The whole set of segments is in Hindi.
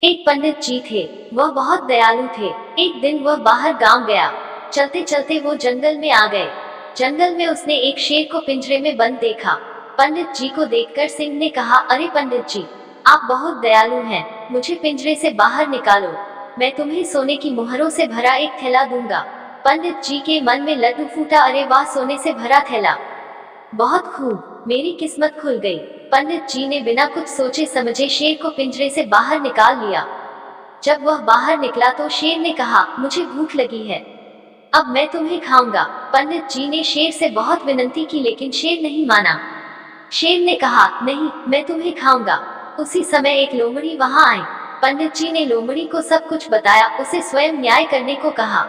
एक पंडित जी थे। वह बहुत दयालु थे। एक दिन वह बाहर गांव गया। चलते चलते वो जंगल में आ गए। जंगल में उसने एक शेर को पिंजरे में बंद देखा। पंडित जी को देखकर सिंह ने कहा, अरे पंडित जी, आप बहुत दयालु हैं, मुझे पिंजरे से बाहर निकालो, मैं तुम्हें सोने की मुहरों से भरा एक थैला दूंगा। पंडित जी के मन में लड्डू फूटा, अरे वाह, सोने से भरा थैला, बहुत खूब, मेरी किस्मत खुल गई। पंडित जी ने बिना कुछ सोचे समझे शेर को पिंजरे से बाहर निकाल लिया। जब वह बाहर निकला तो शेर ने कहा, मुझे भूख लगी है, अब मैं तुम्हें खाऊंगा। पंडित जी ने शेर से बहुत विनती की लेकिन शेर नहीं माना। शेर ने कहा, नहीं, मैं तुम्हें खाऊंगा। उसी समय एक लोमड़ी वहां आई। पंडित जी ने लोमड़ी को सब कुछ बताया, उसे स्वयं न्याय करने को कहा।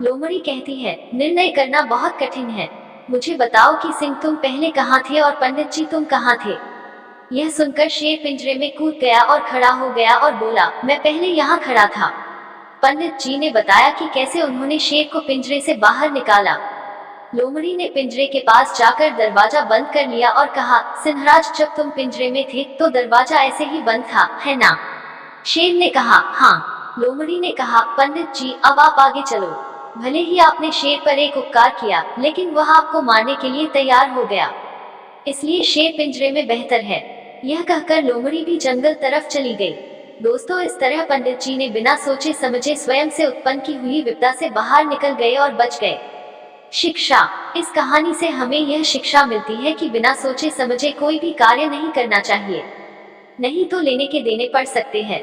लोमड़ी कहती है, निर्णय करना बहुत कठिन है, मुझे बताओ कि सिंह तुम पहले कहाँ थे और पंडित जी तुम कहाँ थे। यह सुनकर शेर पिंजरे में कूद गया और खड़ा हो गया और बोला, मैं पहले यहाँ खड़ा था। पंडित जी ने बताया कि कैसे उन्होंने शेर को पिंजरे से बाहर निकाला। लोमड़ी ने पिंजरे के पास जाकर दरवाजा बंद कर लिया और कहा, सिंहराज, जब तुम पिंजरे में थे तो दरवाजा ऐसे ही बंद था, है ना? शेर ने कहा, हाँ। लोमड़ी ने कहा, पंडित जी, अब आप आगे चलो। भले ही आपने शेर पर एक उपकार किया, लेकिन वह आपको मारने के लिए तैयार हो गया, इसलिए शेर पिंजरे में बेहतर है। यह कहकर लोमड़ी भी जंगल तरफ चली गई। दोस्तों, इस तरह पंडित जी ने बिना सोचे समझे स्वयं से उत्पन्न की हुई विपदा से बाहर निकल गए और बच गए। शिक्षा। इस कहानी से हमें यह शिक्षा मिलती है कि बिना सोचे समझे कोई भी कार्य नहीं करना चाहिए, नहीं तो लेने के देने पड़ सकते हैं।